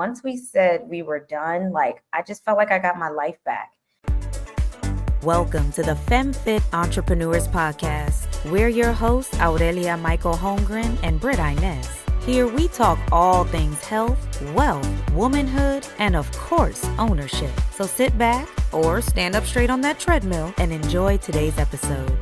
Once we said we were done, I just felt like I got my life back. Welcome to the FemFit Entrepreneurs Podcast. We're your hosts, Aurelia Michael Holmgren and Britt Inez. Here we talk all things health, wealth, womanhood, and of course, ownership. So sit back or stand up straight on that treadmill and enjoy today's episode.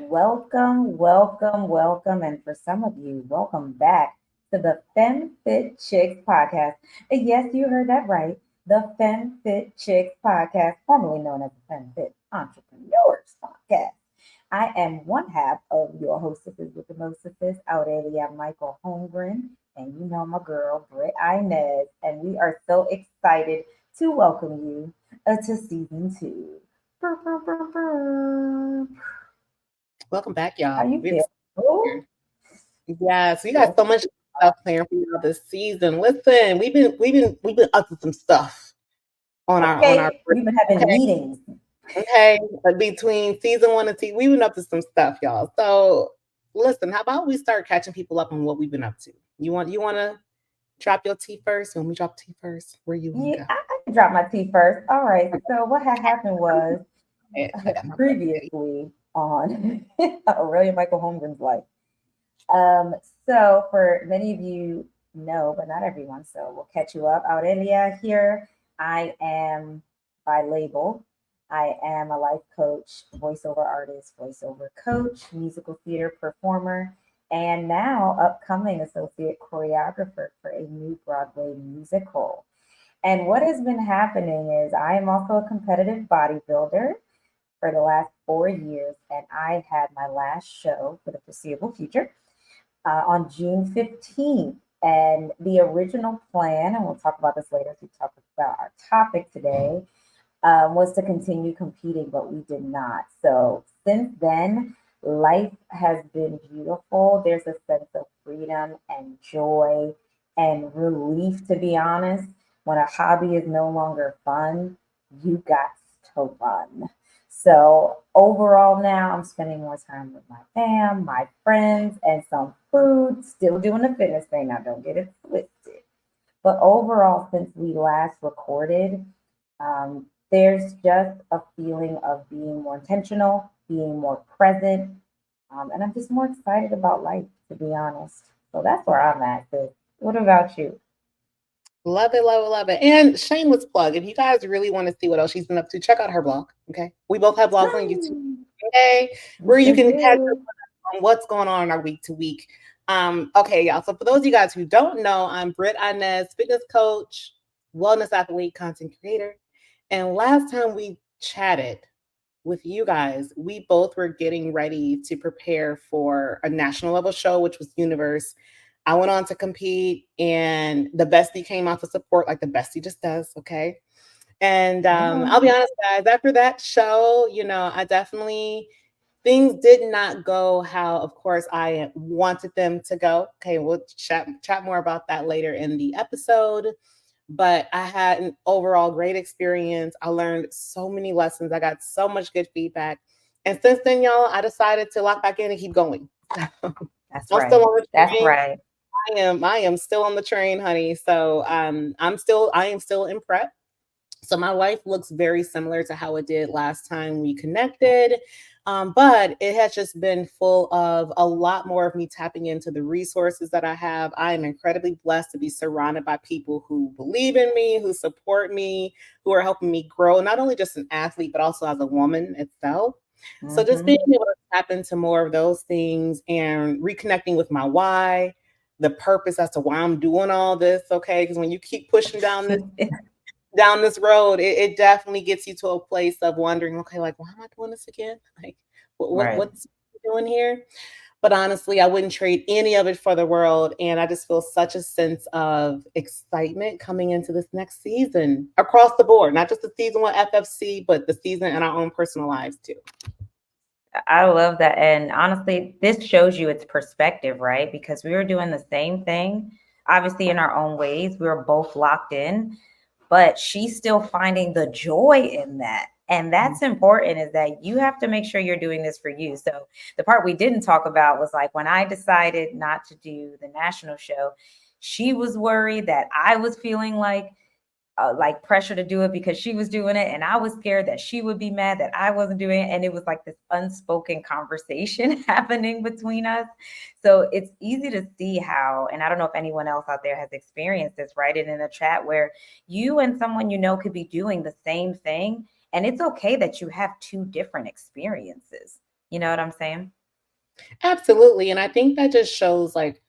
Welcome. And for some of you, welcome back to the femmefitchicks podcast. And yes, you heard that right. The femmefitchicks podcast, formerly known as the Femmefit Entrepreneurs podcast. I am one half of your hostesses with the mostesses, Aurelia Michael Holmgren, and you know my girl, Britt Inez. And we are so excited to welcome you to season 2. Welcome back, y'all. How you feel? Yes, we got so much stuff planned for y'all this season. Listen, we've been up to some stuff on our we've been having meetings. Okay, but between season 1 and 2, we've been up to some stuff, y'all. So listen, how about we start catching people up on what we've been up to? You want to drop your tea first? When we drop tea first, where you want to go? I can drop my tea first. All right. So what had happened was previously on Aurelia Michael Holmgren's life. So for many of you know, but not everyone, so we'll catch you up. Aurelia here. I am by label. I am a life coach, voiceover artist, voiceover coach, musical theater performer, and now upcoming associate choreographer for a new Broadway musical. And what has been happening is I am also a competitive bodybuilder for the last 4 years, and I had my last show for the foreseeable future on June 15th. And the original plan, and we'll talk about this later as we talk about our topic today, was to continue competing, but we did not. So since then, life has been beautiful. There's a sense of freedom and joy and relief, to be honest. When a hobby is no longer fun, you got to run. So overall now I'm spending more time with my fam, my friends, and some food, still doing the fitness thing. Now don't get it twisted. But overall, since we last recorded, there's just a feeling of being more intentional, being more present. And I'm just more excited about life, to be honest. So that's where I'm at, sis. What about you? Love it. And shameless plug, if you guys really want to see what else she's been up to, check out her blog. Okay. We both have blogs on YouTube. Okay. Where you can catch up on what's going on our week to week. Okay, y'all. So for those of you guys who don't know, I'm Britt Inez, fitness coach, wellness athlete, content creator. And last time we chatted with you guys, we both were getting ready to prepare for a national level show, which was Universe. I went on to compete, and the bestie came out to support, like the bestie just does. Okay. And I'll be honest, guys, after that show, I definitely, things did not go how, of course, I wanted them to go. Okay. We'll chat more about that later in the episode. But I had an overall great experience. I learned so many lessons. I got so much good feedback. And since then, y'all, I decided to lock back in and keep going. That's right. That's right. I am still on the train, honey. So I am still in prep. So my life looks very similar to how it did last time we connected. But it has just been full of a lot more of me tapping into the resources that I have. I am incredibly blessed to be surrounded by people who believe in me, who support me, who are helping me grow, not only just an athlete, but also as a woman itself. Mm-hmm. So just being able to tap into more of those things and reconnecting with my why, the purpose as to why I'm doing all this. Okay. Because when you keep pushing down this road, it definitely gets you to a place of wondering, okay, like, why am I doing this again? Like, what's doing here? But honestly, I wouldn't trade any of it for the world. And I just feel such a sense of excitement coming into this next season across the board, not just the season with FFC, but the season in our own personal lives too. I love that. And honestly, this shows you its perspective, right? Because we were doing the same thing, obviously in our own ways. We were both locked in, but she's still finding the joy in that. And that's important, is that you have to make sure you're doing this for you. So the part we didn't talk about was like when I decided not to do the national show, she was worried that I was feeling like pressure to do it because she was doing it, and I was scared that she would be mad that I wasn't doing it, and it was like this unspoken conversation happening between us. So it's easy to see how, and I don't know if anyone else out there has experienced this, write it in the chat, where you and someone you know could be doing the same thing, and it's okay that you have two different experiences. You know what I'm saying? Absolutely. And I think that just shows like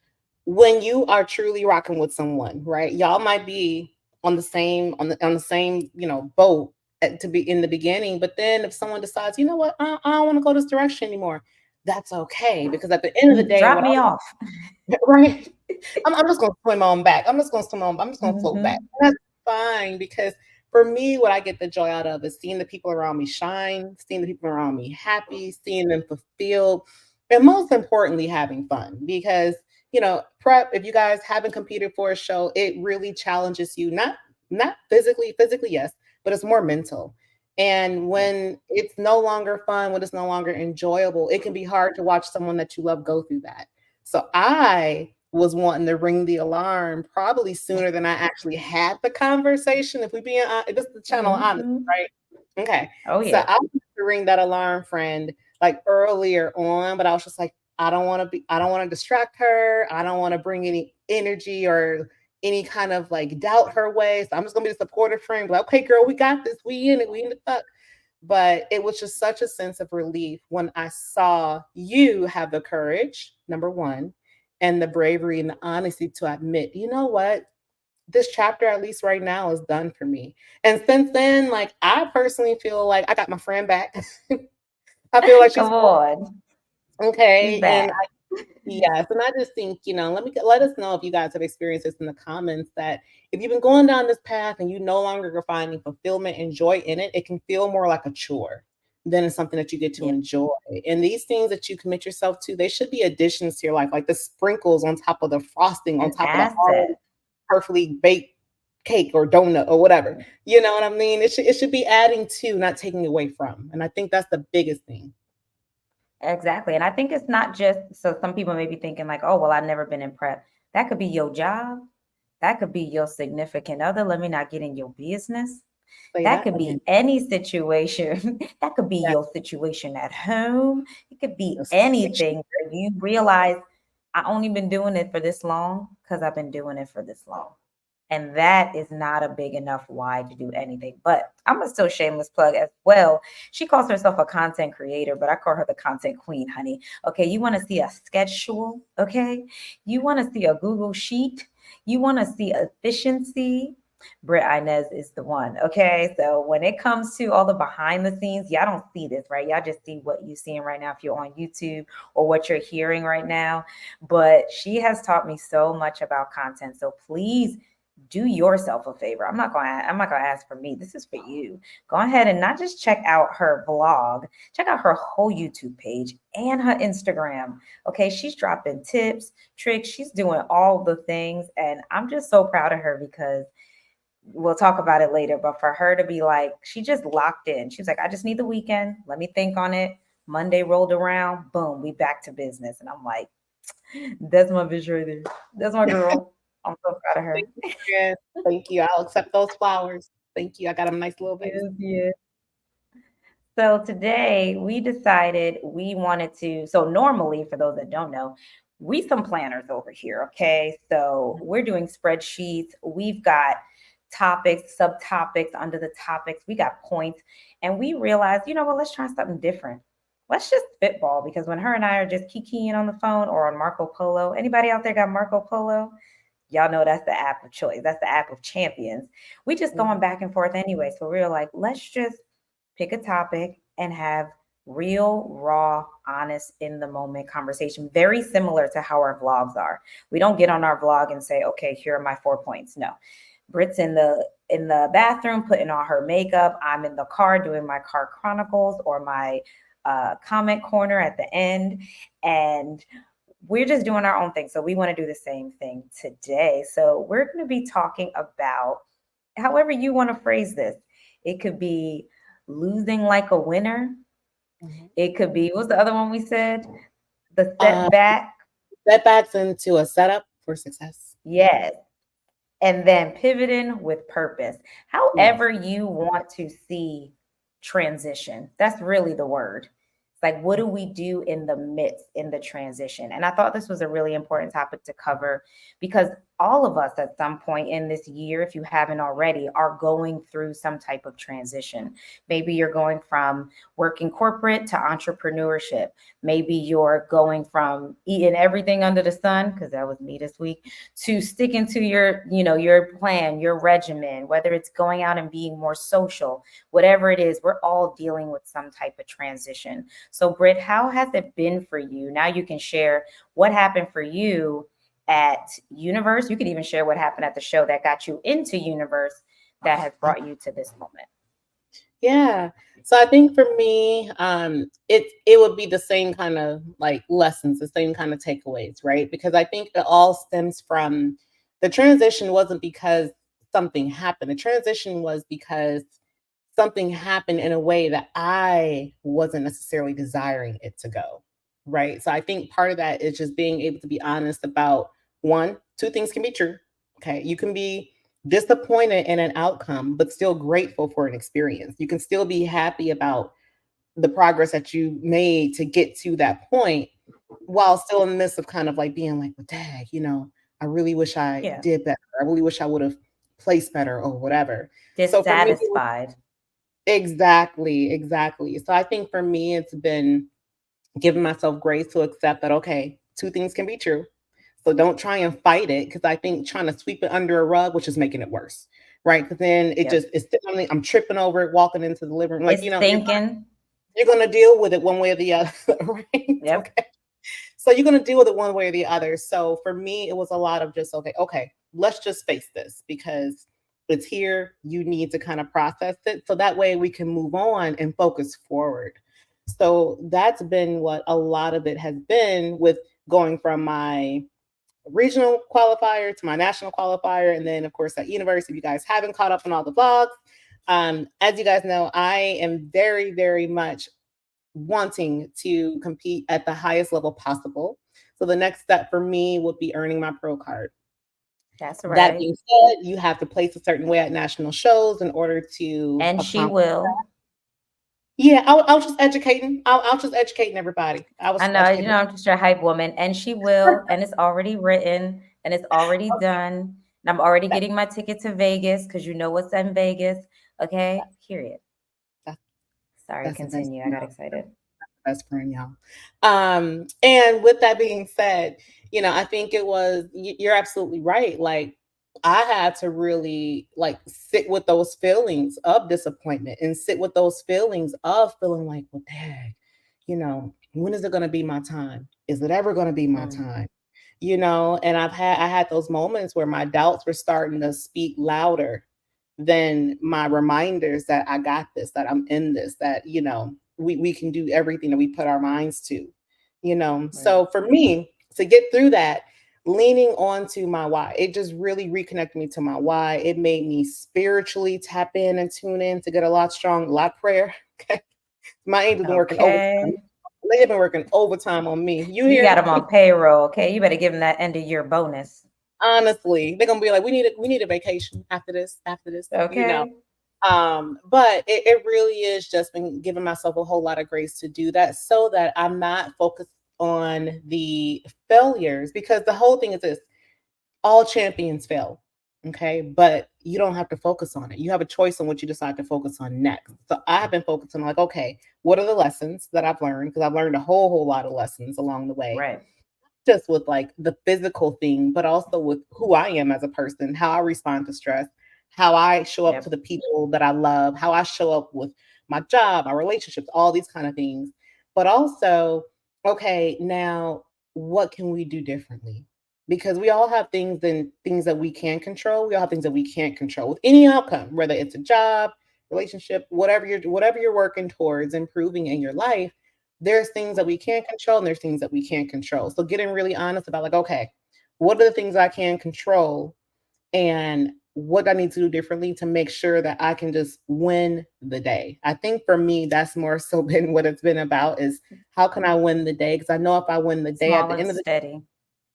when you are truly rocking with someone, right? Y'all might be on the same on the same, boat to be in the beginning, but then if someone decides, you know what, I don't want to go this direction anymore, that's okay, because at the end of the day, Drop what me I off. right, I'm just gonna swim on back. I'm just gonna float back. Mhm. That's fine, because for me, what I get the joy out of is seeing the people around me shine, seeing the people around me happy, seeing them fulfilled, and most importantly, having fun. Because prep, if you guys haven't competed for a show, it really challenges you, not physically, yes, but it's more mental. And when it's no longer fun, when it's no longer enjoyable, it can be hard to watch someone that you love go through that. So I was wanting to ring the alarm probably sooner than I actually had the conversation. If we being if this is the channel honest, Mhm. right? Okay. Oh So yeah. I wanted to ring that alarm, friend, like earlier on, but I was just like, I don't want to distract her. I don't want to bring any energy or any kind of like doubt her way. So I'm just gonna be the supportive friend. Like, okay, girl, we got this. We in it. We in the fuck. But it was just such a sense of relief when I saw you have the courage, number one, and the bravery and the honesty to admit, you know what? This chapter, at least right now, is done for me. And since then, like, I personally feel like I got my friend back. I feel like she's Come on. She's okay. back. And yes, and I just think, let us know if you guys have experienced this in the comments, that if you've been going down this path and you no longer are finding fulfillment and joy in it, it can feel more like a chore than it's something that you get to Yeah. enjoy. And these things that you commit yourself to, they should be additions to your life, like the sprinkles on top of the frosting, on An top of the already asset. perfectly baked cake or donut or whatever. You know what I mean? It should be adding to, not taking away from. And I think that's the biggest thing. Exactly. And I think it's not just, so some people may be thinking like, oh, well, I've never been in prep. That could be your job. That could be your significant other. Let me not get in your business. Say That that could again. be any situation. That could be Yeah. your situation at home. It could be The situation. anything where you realize I only been doing it for this long because I've been doing it for this long. And that is not a big enough why to do anything. But I'm gonna still shameless plug as well. She calls herself a content creator, but I call her the content queen, honey. Okay, you want to see a schedule? Okay, you want to see a Google sheet? You want to see efficiency? Britt Inez is the one. Okay, so when it comes to all the behind the scenes, y'all don't see this, right? Y'all just see what you're seeing right now if you're on YouTube, or what you're hearing right now. But she has taught me so much about content. So please do yourself a favor. I'm not gonna ask for me. This is for you. Go ahead and not just check out her blog, check out her whole YouTube page and her Instagram. Okay, she's dropping tips, tricks, she's doing all the things, and I'm just so proud of her, because we'll talk about it later, but for her to be like, she just locked in. She was like, I just need the weekend. Let me think on it. Monday rolled around, boom, we back to business. And I'm like, that's my bitch right there. That's my girl. I'm so proud of her. Thank you, friend. Thank you. I'll accept those flowers. Thank you. I got a nice little vase. Yes, yes. So today we decided we wanted to. So normally, for those that don't know, we some planners over here. Okay, so we're doing spreadsheets. We've got topics, subtopics under the topics. We got points, and we realized, you know what? Let's try something different. Let's just spitball, because when her and I are just kikiing on the phone or on Marco Polo. Anybody out there got Marco Polo? Y'all know that's the app of choice. That's the app of champions. We just going Mhm. back and forth anyway. So we were like, let's just pick a topic and have real, raw, honest, in the moment conversation, very similar to how our vlogs are. We don't get on our vlog and say, okay, here are my 4 points. No. Brit's in the bathroom putting on her makeup. I'm in the car doing my car chronicles or my comment corner at the end. And we're just doing our own thing. So we want to do the same thing today. So we're going to be talking about however you want to phrase this. It could be losing like a winner. It could be, what's the other one we said? The setback. Setbacks into a setup for success. Yes. And then pivoting with purpose. Yes. However you want to see transition. That's really the word. It's like, what do we do in the midst, in the transition? And I thought this was a really important topic to cover because all of us at some point in this year, if you haven't already, are going through some type of transition. Maybe you're going from working corporate to entrepreneurship. Maybe you're going from eating everything under the sun, because that was me this week, to sticking to your, your plan, your regimen, whether it's going out and being more social, whatever it is, we're all dealing with some type of transition. So Britt, how has it been for you? Now you can share what happened for you at Universe. You could even share what happened at the show that got you into Universe that has brought you to this moment. Yeah. So I think for me, it would be the same kind of like lessons, the same kind of takeaways, right? Because I think it all stems from the transition wasn't because something happened. The transition was because something happened in a way that I wasn't necessarily desiring it to go, right? So I think part of that is just being able to be honest about two things can be true. Okay. You can be disappointed in an outcome, but still grateful for an experience. You can still be happy about the progress that you made to get to that point while still in the midst of kind of like being like, well, dang, I really wish I did better. I really wish I would have placed better or whatever. So for me, Dissatisfied. Exactly. So I think for me, it's been giving myself grace to accept that, okay, two things can be true. So don't try and fight it, because I think trying to sweep it under a rug, which is making it worse, right? Because then I'm tripping over it, walking into the living room. Like, it's thinking. You're going to deal with it one way or the other, right? Yep. Okay. So you're going to deal with it one way or the other. So for me, it was a lot of just, okay, let's just face this because it's here. You need to kind of process it. So that way we can move on and focus forward. So that's been what a lot of it has been, with going from my regional qualifier to my national qualifier. And then of course at university, if you guys haven't caught up on all the vlogs, as you guys know, I am very, very much wanting to compete at the highest level possible. So the next step for me would be earning my pro card. That's right. That being said, you have to place a certain way at national shows in order to. And she will. That. Yeah, I'll just educating. I'll just educating everybody. I know, I'm just your hype woman, and she will, and it's already written, and it's already done. And I'm already getting my ticket to Vegas because you know what's in Vegas. Okay, period. Sorry, continue. I got excited. Best friend, y'all. And with that being said, I think it was, you're absolutely right. Like, I had to really like sit with those feelings of disappointment and sit with those feelings of feeling like, well, dang, when is it going to be my time? Is it ever going to be my time? And I had those moments where my doubts were starting to speak louder than my reminders that I got this, that I'm in this, that, we can do everything that we put our minds to, Right. So for me to get through that, leaning onto my why, it just really reconnected me to my why. It made me spiritually tap in and tune in to get a lot prayer. Okay. My angels been working overtime. They've been working overtime on me. You got them on payroll. Okay. You better give them that end of year bonus. Honestly, they're going to be like, we need a vacation after this. Okay. But it really is just been giving myself a whole lot of grace to do that, so that I'm not focused on the failures, because the whole thing is this: all champions fail. Okay. But you don't have to focus on it. You have a choice on what you decide to focus on next. So I have been focusing on like, okay, what are the lessons that I've learned? Because I've learned a whole lot of lessons along the way. Right. Just with like the physical thing, but also with who I am as a person, how I respond to stress, how I show up to the people that I love, how I show up with my job, my relationships, all these kind of things. But also, okay, now what can we do differently? Because we all have things that we can control. We all have things that we can't control with any outcome, whether it's a job, relationship, whatever you're working towards improving in your life. There's things that we can't control and there's things that we can't control. So getting really honest about like, okay, what are the things I can control? And what I need to do differently to make sure that I can just win the day. I think for me, that's more so been what it's been about is how can I win the day? Because I know if I win the day at Small the and end of the steady.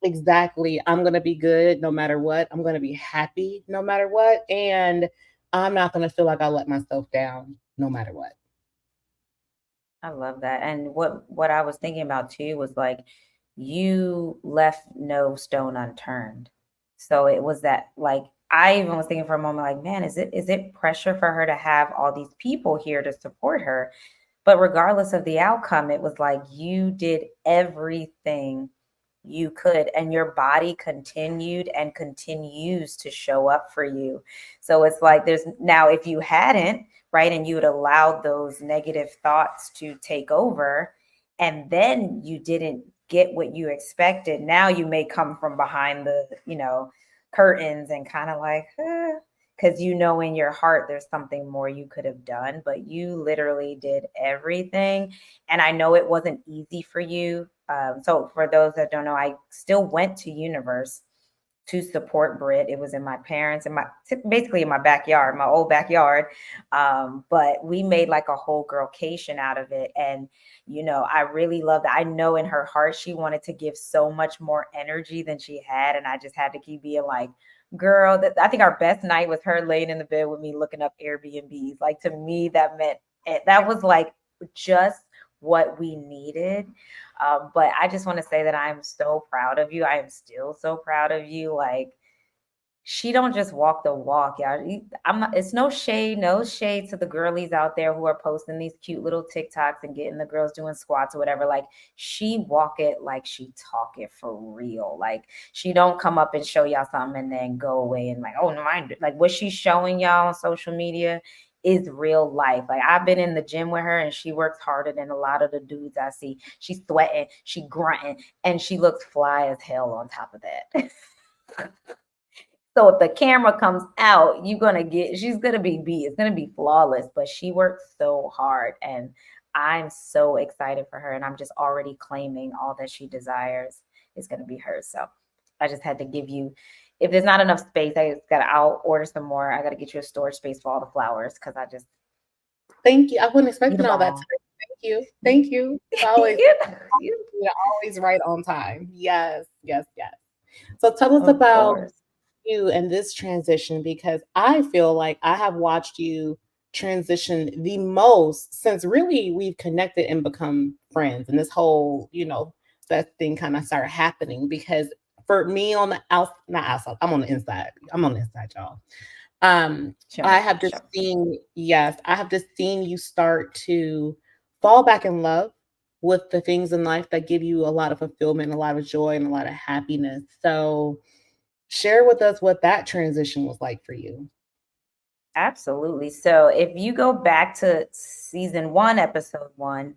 exactly, I'm going to be good no matter what. I'm going to be happy no matter what. And I'm not going to feel like I let myself down no matter what. I love that. And what I was thinking about too was like you left no stone unturned. So it was that like I even was thinking for a moment like, man, is it pressure for her to have all these people here to support her? But regardless of the outcome, it was like you did everything you could, and your body continued and continues to show up for you. So it's like there's now, if you hadn't, right, and you had allowed those negative thoughts to take over, and then you didn't get what you expected, now you may come from behind the, curtains and kind of like, because in your heart there's something more you could have done, but you literally did everything. And I know it wasn't easy for you. So for those that don't know, I still went to Universe to support Brit. It was in my parents, basically in my backyard, my old backyard. But we made like a whole girlcation out of it. And, I really loved it. I know in her heart, she wanted to give so much more energy than she had. And I just had to keep being like, girl, I think our best night was her laying in the bed with me looking up Airbnbs. Like to me, that meant that was like just what we needed. But I just want to say that I'm so proud of you. I am still so proud of you. Like she don't just walk the walk, y'all. I'm not, it's no shade to the girlies out there who are posting these cute little TikToks and getting the girls doing squats or whatever. Like she walk it like she talk it for real. Like she don't come up and show y'all something and then go away and like, oh no, like what she's showing y'all on social media is real life. Like I've been in the gym with her and she works harder than a lot of the dudes I see. She's sweating, she grunting, and she looks fly as hell on top of that. So if the camera comes out, she's gonna be beat. It's gonna be flawless, but she works so hard and I'm so excited for her. And I'm just already claiming all that she desires is gonna be hers. So I just had to give you, if there's not enough space, I'll order some more. I gotta get you a storage space for all the flowers because Thank you. I wasn't expecting all that time. Thank you. Thank you. It's always, you're always right on time. Yes, yes, yes. So tell us about you and this transition, because I feel like I have watched you transition the most since really we've connected and become friends, and this whole that thing kind of started happening. Because for me on the not outside, I'm on the inside, y'all. I have just seen you start to fall back in love with the things in life that give you a lot of fulfillment, a lot of joy, and a lot of happiness. So share with us what that transition was like for you. Absolutely. So if you go back to season 1, episode 1,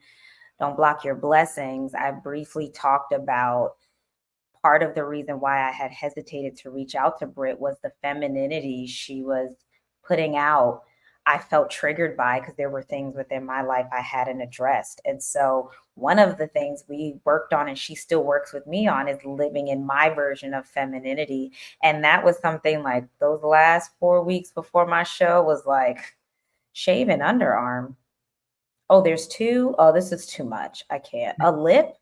Don't Block Your Blessings, I briefly talked about part of the reason why I had hesitated to reach out to Brit was the femininity she was putting out. I felt triggered by because there were things within my life I hadn't addressed. And so one of the things we worked on, and she still works with me on, is living in my version of femininity. And that was something like those last 4 weeks before my show was like shave an underarm. Oh, there's 2. Oh, this is too much. I can't. A lip,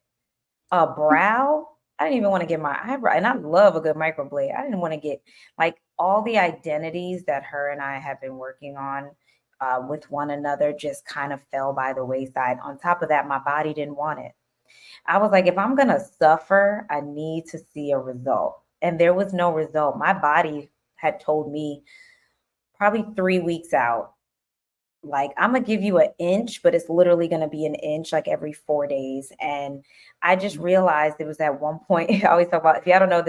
a brow. I didn't even want to get my eyebrow, and I love a good microblade. I didn't want to get like all the identities that her and I have been working on with one another just kind of fell by the wayside. On top of that, my body didn't want it. I was like, if I'm going to suffer, I need to see a result. And there was no result. My body had told me probably 3 weeks out, like, I'm gonna give you an inch, but it's literally gonna be an inch like every 4 days. And I just realized it was at one point, I always talk about, if y'all don't know,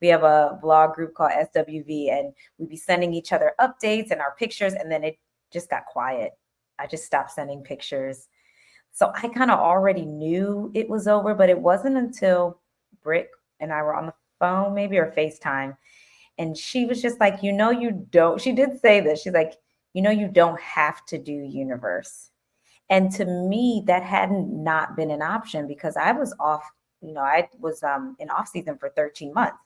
we have a blog group called SWV, and we'd be sending each other updates and our pictures, and then it just got quiet. I just stopped sending pictures. So I kind of already knew it was over, but it wasn't until Britt and I were on the phone, maybe, or FaceTime. And she was just like, she did say this. She's like, you don't have to do Universe. And to me, that hadn't not been an option because I was off, I was in off season for 13 months.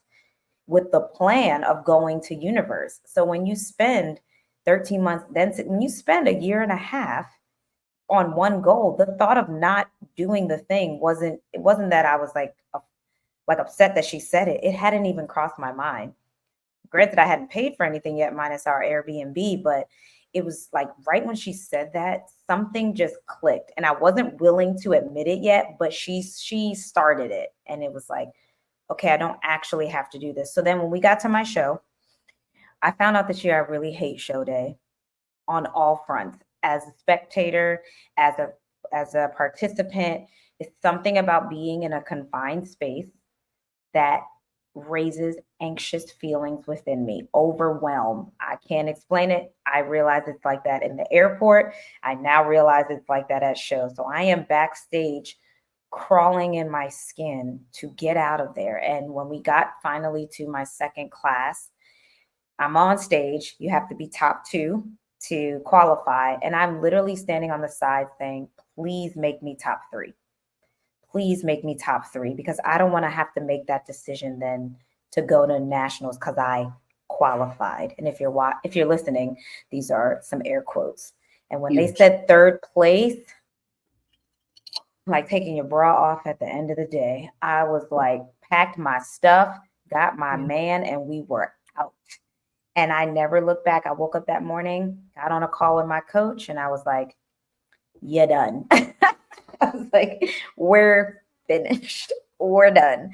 with the plan of going to Universe. So when you spend 13 months, then when you spend a year and a half on one goal, the thought of not doing the thing wasn't that I was like upset that she said it. It hadn't even crossed my mind. Granted, I hadn't paid for anything yet, minus our Airbnb, but it was like right when she said that, something just clicked. And I wasn't willing to admit it yet, but she started it. And it was like, okay, I don't actually have to do this. So then when we got to my show, I found out this year I really hate show day on all fronts. As a spectator, as a participant, it's something about being in a confined space that raises anxious feelings within me, overwhelm. I can't explain it. I realize it's like that in the airport. I now realize it's like that at shows. So I am backstage crawling in my skin to get out of there. And when we got finally to my second class, I'm on stage. You have to be top 2 to qualify. And I'm literally standing on the side saying, please make me top 3. Please make me top 3, because I don't want to have to make that decision then to go to nationals because I qualified. And if you're listening, these are some air quotes. And when they said third place, like taking your bra off at the end of the day, I was like, packed my stuff, got my man, and we were out. And I never looked back. I woke up that morning, got on a call with my coach, and I was like, you're done. I was like, we're finished. We're done.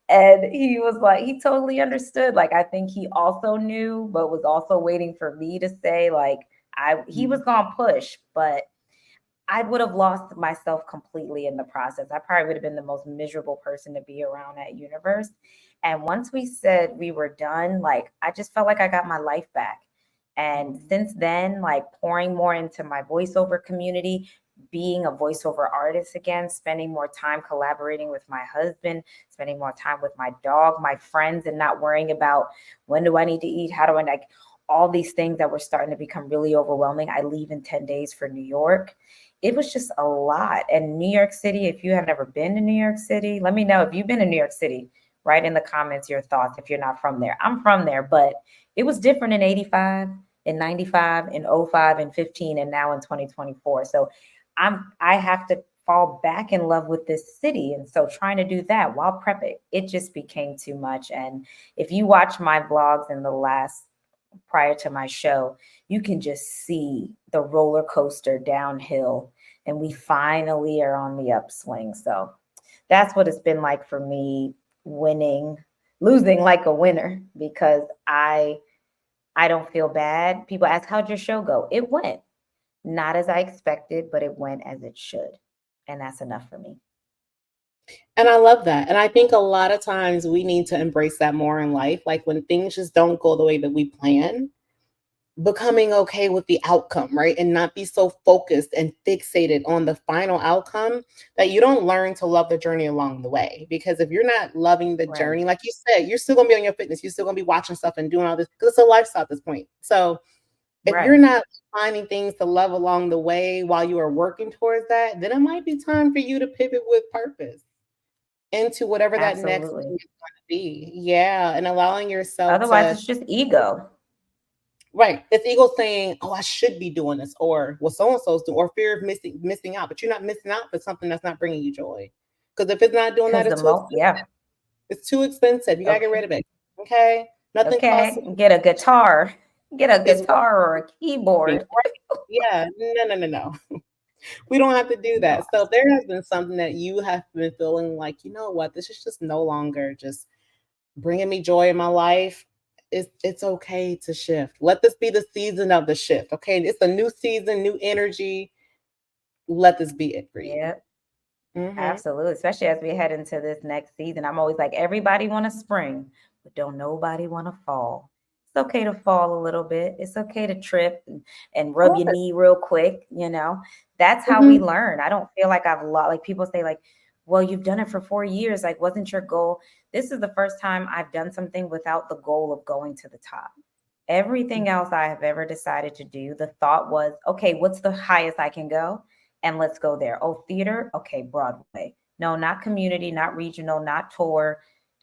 And he was like, he totally understood. Like, I think he also knew, but was also waiting for me to say, like, he was going to push, but I would have lost myself completely in the process. I probably would have been the most miserable person to be around at Universe. And once we said we were done, like, I just felt like I got my life back. And since then, like, pouring more into my voiceover community, being a voiceover artist again, spending more time collaborating with my husband, spending more time with my dog, my friends, and not worrying about when do I need to eat? How do I, like, all these things that were starting to become really overwhelming. I leave in 10 days for New York. It was just a lot. And New York City, if you have never been to New York City, let me know if you've been to New York City. Write in the comments your thoughts if you're not from there. I'm from there, but it was different in 85, in 95, in 05, and 15, and now in 2024. So I have to fall back in love with this city. And so trying to do that while prepping, it just became too much. And if you watch my vlogs in the last prior to my show, you can just see the roller coaster downhill, and we finally are on the upswing. So that's what it's been like for me, losing like a winner, because I don't feel bad. People ask, how'd your show go? It went not as I expected, but it went as it should. And that's enough for me. And I love that. And I think a lot of times we need to embrace that more in life. Like when things just don't go the way that we plan, becoming okay with the outcome, right? And not be so focused and fixated on the final outcome that you don't learn to love the journey along the way. Because if you're not loving the journey, like you said, you're still going to be on your fitness. You're still going to be watching stuff and doing all this because it's a lifestyle at this point. So if you're not finding things to love along the way while you are working towards that, then it might be time for you to pivot with purpose into whatever that next thing is going to be. Yeah. And allowing yourself Otherwise, it's just ego. Right. It's ego saying, oh, I should be doing this, or what so-and-so's doing, or fear of missing out. But you're not missing out for something that's not bringing you joy. Because if it's not doing that, it's too expensive. It's too expensive. You got to get rid of it. Okay? Nothing costs. Get a guitar. Get a guitar or a keyboard. Yeah. No. We don't have to do that. So if there has been something that you have been feeling like, you know what, this is just no longer just bringing me joy in my life, it's okay to shift. Let this be the season of the shift. Okay. It's a new season, new energy. Let this be it for you. Yep. Absolutely. Especially as we head into this next season. I'm always like, everybody want a spring, but don't nobody want to fall. It's okay to fall a little bit. It's okay to trip and rub your knee real quick. You know, that's how we learn. I don't feel like I've lost, like people say like, well, you've done it for 4 years. Like, wasn't your goal? This is the first time I've done something without the goal of going to the top. Everything else I have ever decided to do, the thought was, okay, what's the highest I can go? And let's go there. Oh, theater. Okay. Broadway. No, not community, not regional, not tour.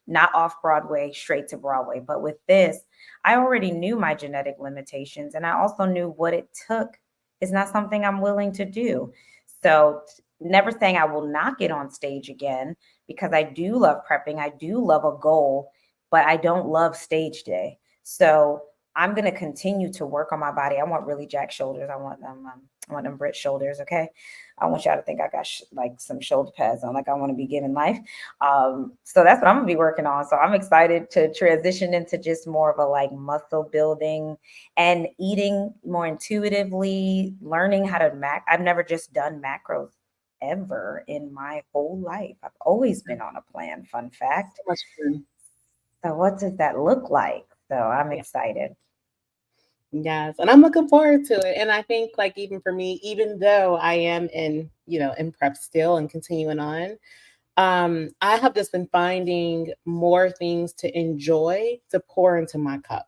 not off Broadway, straight to Broadway. But with this, I already knew my genetic limitations and I also knew what it took. It's not something I'm willing to do. So, never saying I will not get on stage again because I do love prepping. I do love a goal, but I don't love stage day. So, I'm gonna continue to work on my body. I want really jack shoulders. I want them Brit shoulders. Okay, I want y'all to think I got like some shoulder pads on, like I want to be giving life. So that's what I'm gonna be working on. So I'm excited to transition into just more of a like muscle building and eating more intuitively, learning how to I've never just done macros ever in my whole life. I've always been on a plan. Fun fact. So much fun. So what does that look like? So I'm excited. Yes, and I'm looking forward to it. And I think like even for me, even though I am in prep still and continuing on, I have just been finding more things to enjoy to pour into my cup.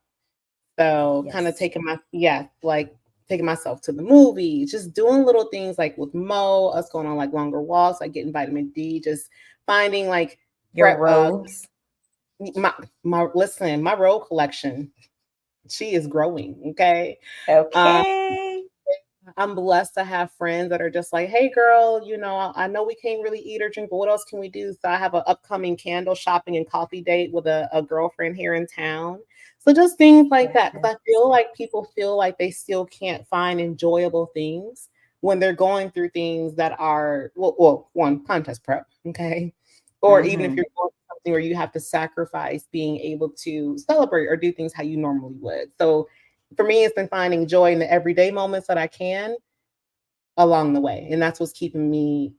So kind of taking myself to the movies, just doing little things like with Mo, us going on like longer walks, like getting vitamin D, just finding like Your robes. My robe collection, she is growing. Okay. Okay. I'm blessed to have friends that are just like, hey, girl, I know we can't really eat or drink, but what else can we do? So I have an upcoming candle shopping and coffee date with a girlfriend here in town. So just things like that. Because I feel like people feel like they still can't find enjoyable things when they're going through things that are, one, contest prep, okay? Or even if you're going through something where you have to sacrifice being able to celebrate or do things how you normally would. So for me, it's been finding joy in the everyday moments that I can along the way. And that's what's keeping me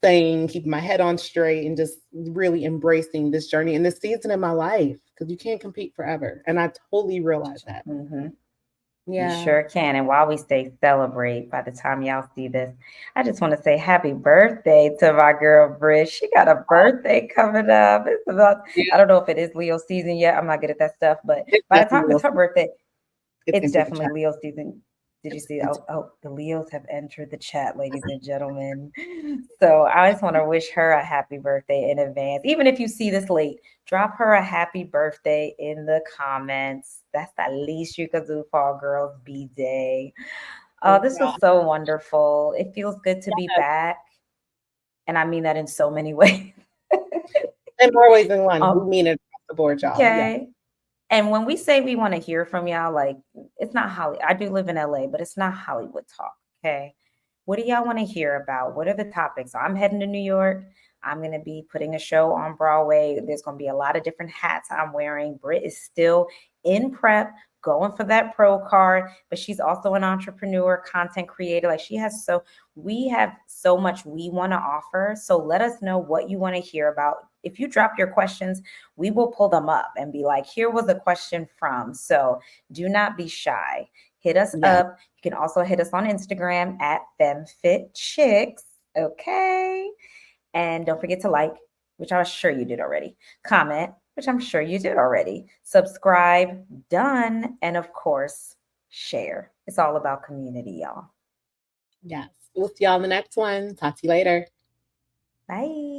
sane, keeping my head on straight, and just really embracing this journey and this season in my life, because you can't compete forever. And I totally realize that. Yeah. You sure can. And while we say celebrate, by the time y'all see this, I just want to say happy birthday to my girl Britt. She got a birthday coming up. It's about, I don't know if it is Leo season yet. I'm not good at that stuff, but by the time it's her birthday, it's definitely Leo season. Did you see? Oh, the Leos have entered the chat, ladies and gentlemen. So I just want to wish her a happy birthday in advance. Even if you see this late, drop her a happy birthday in the comments. That's the least you could do for our girls' B-Day. Oh, this was so wonderful. It feels good to be back. And I mean that in so many ways. In more ways than one. We mean it across the board, y'all. Okay. Yeah. And when we say we want to hear from y'all, like, it's not Hollywood. I do live in LA, but it's not Hollywood talk. Okay. What do y'all want to hear about? What are the topics? I'm heading to New York. I'm going to be putting a show on Broadway. There's going to be a lot of different hats I'm wearing. Britt is still in prep, going for that pro card, but she's also an entrepreneur, content creator. Like we have so much we want to offer. So let us know what you want to hear about. If you drop your questions, we will pull them up and be like, here was a question from. So do not be shy. Hit us up. You can also hit us on Instagram at femmefitchicks. Okay. And don't forget to like, which I'm sure you did already. Comment, which I'm sure you did already. Subscribe, done. And of course, share. It's all about community, y'all. Yes. We'll see y'all in the next one. Talk to you later. Bye.